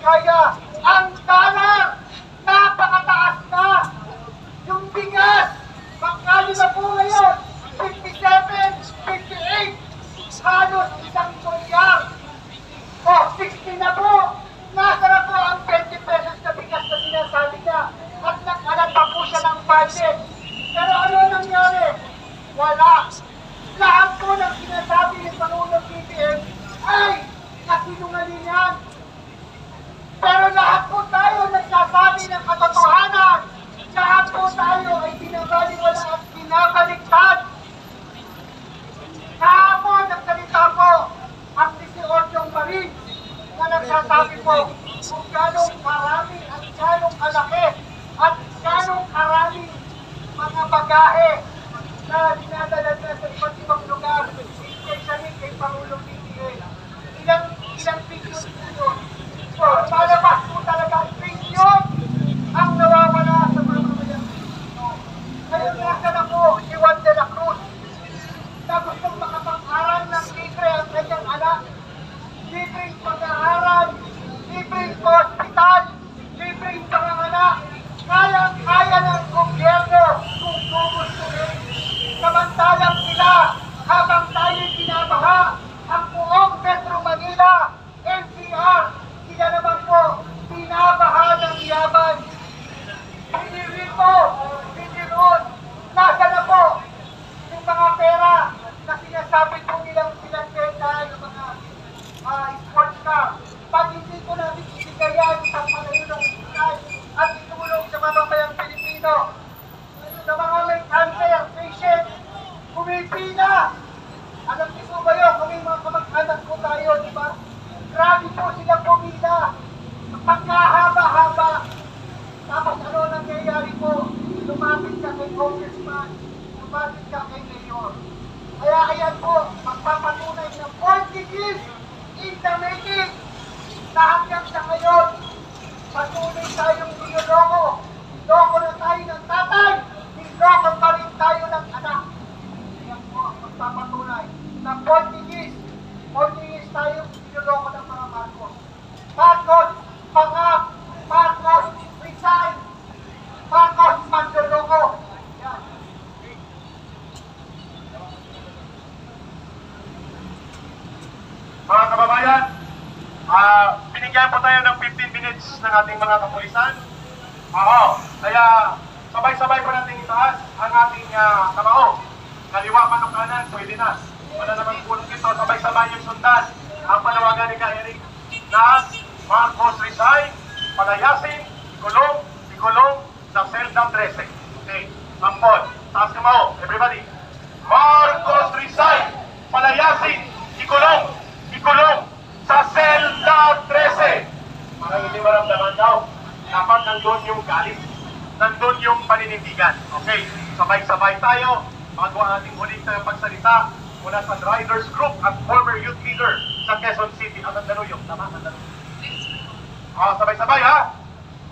kaya. Ang dollar, napakataas na. Yung bigas, magkano na po ngayon? 57, 58, halos isang dolyar. O, 60 na po. Nasa na po ang 20 pesos na bigas na sinasabi niya. At nag-alat pa po siya ng budget. Pero ano nangyari? Wala. Lahat po ng sinasabi ni Pangulong BBM ay kasinungalingan. Pero lahat po tayo nagsasabi ng katotohanan. Lahat po tayo ay binabaliwala at binabaliktad. Kahapon nagsalita po ang 18 Marines na nagsasabi po kung gano'ng karami at gano'ng kalaki at gano'ng karami mga bagahe na dinadala na sa iba't ibang lugar, especially kay Pangulong BBM. Ilang bilyon po yun. So, palabas po talaga bilyon ang nawawala sa mga mamayang Pilipino. Ngayon nasa na po si Juan de la Cruz na gustong makapag-aral ng libre ang kanyang anak. Libreng pag-aaral, libreng hospital, libreng panganganak. Kaya ng gobyerno kung gugustuhin. Samantalang sila, habang tayo'y binabaha, ang buong Metro Manila, NCR, sila naman po, binabaha ng yaman. Hindi rito, hindi roon. Nasa na po yung mga pera na sinasabi po nilang pinagkenta yung mga sports car. Pag hindi ko natin ibigay isang palayo ng hospital at itulong sa mamamayang Pilipino, sa mga may cancer patient, pumipila. Alam niyo po ba yun? Kung may mga kamag-anak po tayo, di ba? Grabe po sila pumila. Pagkahaba-haba. Tapos ano nangyayari po? Lumapit ka kay congressman, lumapit ka kay mayor. Kaya ayan po, magpapatunay ng 40 years in the making na hanggang sa ngayon, patuloy tayong niloloko. Niloko na tayo ng tatay, niloko pa rin tayo ng anak. Ayan po ang magpapatunay na 40 years tayong niloloko ng mga Marcos. Marcos, pangap, Marcos, resign, Marcos, manloloko. Yan. Mga kababayan, binigyan po tayo ng 15 minutes ng ating mga kapulisan. Kaya sabay-sabay po natin itaas ang ating kamao. Kaliwa man o kanan, pwede na. Wala naman pulong ito, sabay-sabay yung sundan. Ang panawagan ni Eric na Marcos resign, palayasin, ikulong sa Selda 13. Okay, sampon, taas kamao, everybody. Marcos resign, palayasin, ikulong sa Selda 13. Parang hindi maramdaman daw. Dapat nandun yung galit. Nandun yung paninindigan. Okay, sabay-sabay tayo bago ang ating huling pagsalita mula sa Riders Group at former youth leader sa Quezon City. Ang Mandaluyong. Tama, Mandaluyong. Sabay-sabay ha.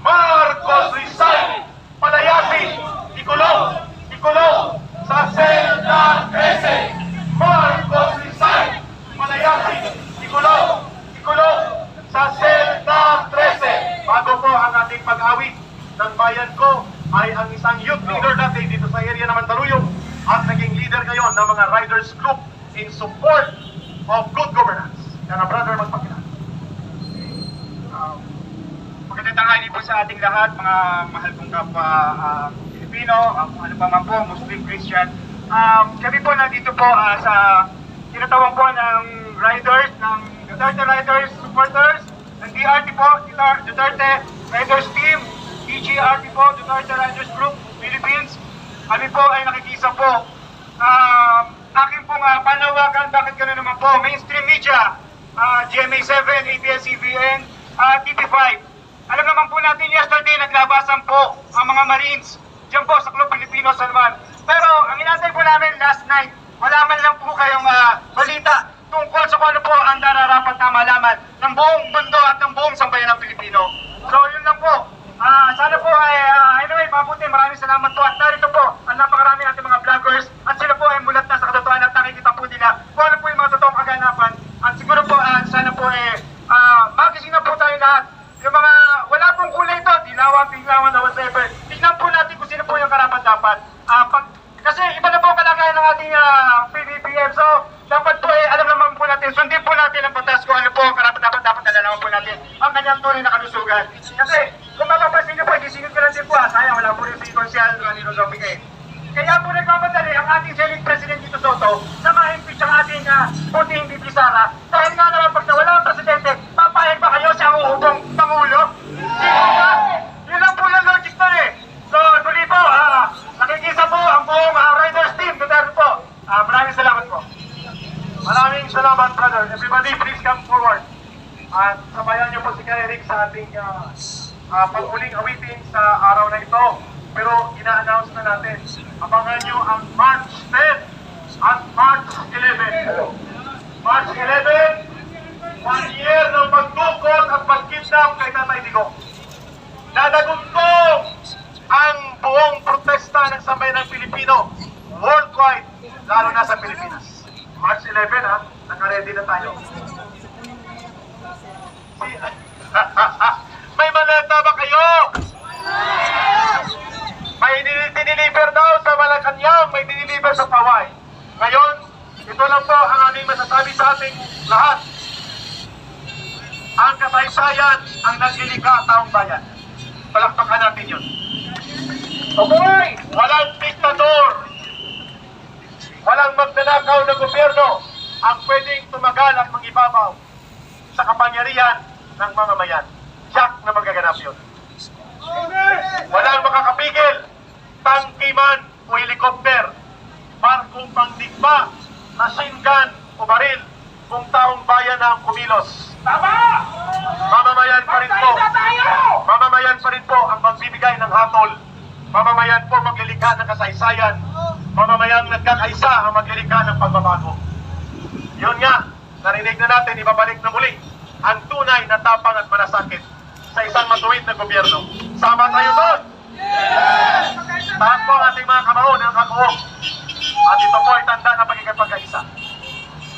Marcos resign, palayasin, ikulong sa Selda 13. Marcos resign, palayasin, ikulong sa Selda 13. Bago po ang ating pag-awit ng bayan ko ay ang isang youth leader natin dito sa area ng Mandaluyong at naging leader ngayon ng mga Riders Group in support of good governance. Yan ang brother magpakilala. Magandang tanghali po sa ating lahat, mga mahal kong kapwa Pilipino, kung ano pa man po, Muslim, Christian. Kami po nandito po sa tinatawag po ng riders, ng Duterte Riders supporters, ng DRT po, Duterte Riders Team, DGRT po, Duterte Riders Group, Philippines. Kami po ay nakikisa po. Aking pong panawagan, bakit gano'n naman po, mainstream media, GMA7, ABS-CBN, TV5. Alam naman po natin yesterday, naglabasan po ang mga Marines dyan po sa Club Pilipino Salman. Pero ang inantay po namin last night, wala man lang po kayong balita tungkol sa kung ano po ang nararapat na malaman ng buong mundo at ng buong sambayan ng Pilipino. So yun lang po. Sana po ay anyway, mabuti, maraming salamat po. At narito po ang napakarami natin mga vloggers at sila po ay mulat na sa katotohanan at nakikita po nila kung ano po yung mga totoong kaganapan. At siguro po sana po magising na po tayo lahat. biglawan na whatever. Tignan po natin kung sino po yung karapat-dapat. Kasi iba na po ang kalagayan ng ating PBBM. So, dapat po alam naman po natin, sundin po natin ang batas kung ano po ang karapat-dapat nalalaman po natin ang kanyang tunay na kalusugan. Kasi, kung mapapansin niyo po, isinod ko lang din po sayang, wala po rin si Consial Ranilo Zopic Kaya po nagmamadali ang ating Senate President Tito Soto sa ma-impeach ang ating puting VP Sara. Dahil nga naman pag nawala ang Presidente, papayag ba kayo sa uhubong Pangulo? Hindi po ba? Yun lang po yung logic na So, tuloy po, nakikisa po ang buong Riders team. Duterte po. Maraming salamat po. Maraming salamat, brother. Everybody, please come forward. At sabayan niyo po si Kuya Eric sa ating pag-uling awitin sa araw na ito. Pero ina-announce na natin, abangan niyo ang March 10 at March 11. March 11, 1 year ng pagtukod at pagkidnap kay Tatay Digong. Dadagundong ang buong protesta ng sambayan ng Pilipino worldwide, lalo na sa Pilipinas. March 11 naka-ready na tayo. May maleta ba kayo? May diniliver daw sa Malacanang, may diniliver sa Paway. Ngayon, ito lang po ang aming masasabi sa ating lahat. Ang kasaysayan ang naglilika taong bayan. Palakpakan natin yun. Okay! Walang diktador, walang magnanakaw na gobyerno ang pwedeng tumagal at mag-ibabaw sa kapangyarihan ng mamamayan. Jack na magaganap yun. Walang makakapigil, tangki man o helikopter, barkong pangdigma, machine gun o baril, kung taong bayan ang kumilos. Tama! Mamamayan pa rin po. Mamamayan pa rin po ang magbibigay ng hatol. Mamamayan po maglilikha ng kasaysayan. Mamamayang nagkakaisa ang maglilikha ng pagbabago. Yun nga, narinig na natin, ibabalik na muli ang tunay na tapang at malasakit sa isang matuwid na gobyerno. Sama tayo doon! Yes! Taas po ang ating mga kamao ng katuwang. At ito po ay tanda na pagiging pagkaisa.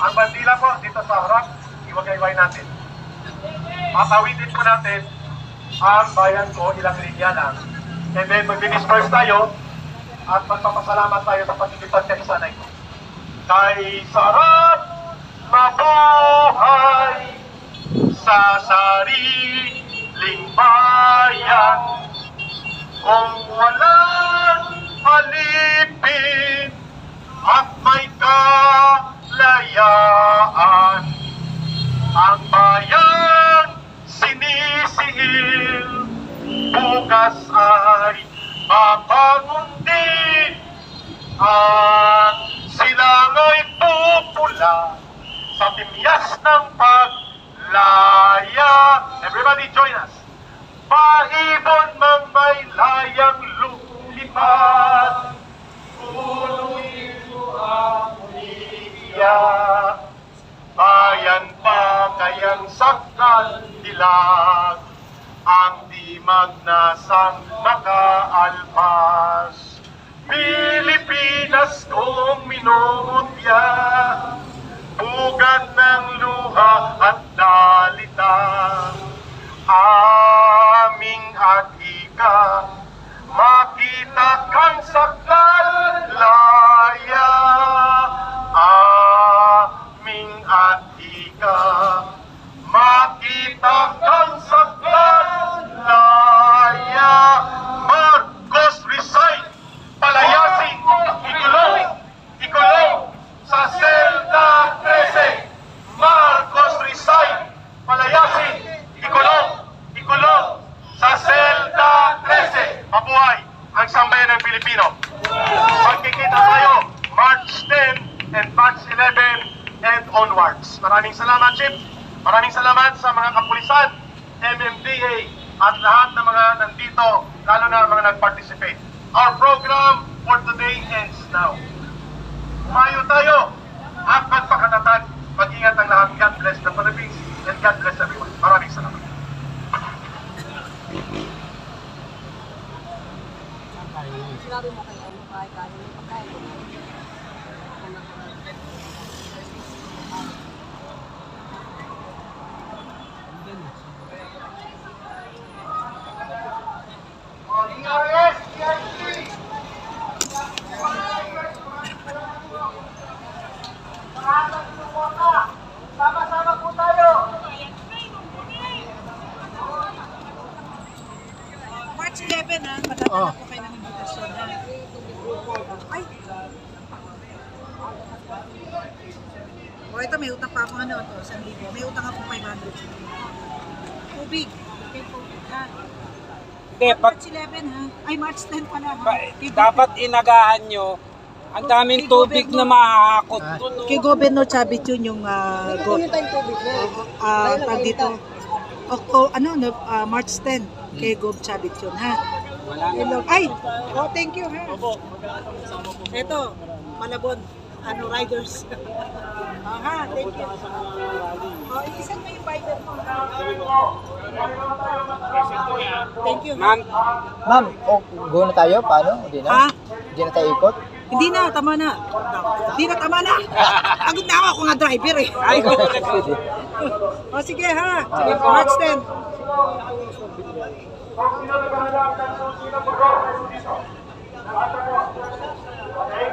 Ang bandila po dito sa harap, iwagay-way natin. Matawitin po natin ang bayan ko, ilang linya lang. And then mag-disperse tayo at magpapasalamat tayo sa pagiging pagkaisa na ito. Kay sarap mabuhay sa sariling bayan, kung walang alipin at may kalayaan, ang bayan sinisiil, bukas ay mabangon din, at silang'y pupula sa timyas ng paglaya. Everybody join us. Paibon mang may layang lumipad, punuin ko ang umiiyak, bayan pa kayang sakal dilag, ang dimag na sang nakaalpas. Pilipinas kong minumutya, bugat ng luha at dalita, aming atika, makita kang sakal laya, aming atika, makita kang sakal laya. Marcos resign, palayasin, ikulong sa selda 13. Marcos resign, palayasin, ikulong sa selda 13. Mabuhay ang sambayan ng Pilipino. Magkikita tayo March 10 and March 11 and onwards. Maraming salamat, Chief. Maraming salamat sa mga kapulisan, MMDA, at lahat ng mga nandito, lalo na mga nag-participate. Our program for today ends now. Umayo tayo at magpakatatag. Mag-ingat ang lahat. God bless the Philippines and God bless everyone. Maraming salamat. Sinabi mo kay ano, kahit kaya mo pagkain. March 11 ha, maghahanap ko kayo ng invitation ha. Ay! O ito, may utang pa ako ano, ito, 1,000. May utang ako 500. Tubig. Okay, tubig ha. Hindi, pag March 11 ha. Ay, March 10 pala ha. dapat inagahan nyo, ang daming tubig na mahahakot doon. Kay Governor Chavit yun yung Ito yung tayong tubig mo. tag dito. March 10 kay Gov Chavit yun ha. Wala. Ay! Oh, thank you ha. Ito, Malabon, riders. Ha, thank you. Oh, isan mo yung Biden mo. Thank you. Ma'am, Ma'am, go na tayo? Paano? Hindi na? Ha? Hindi na tayo ikot? Hindi na, tama na. Hindi na, tama na. Pagod na ako nga driver eh. ay, go ulit. O sige ha. Sige, March 10. Kung sino naghahanap ng susi na bugo, dito. Okay?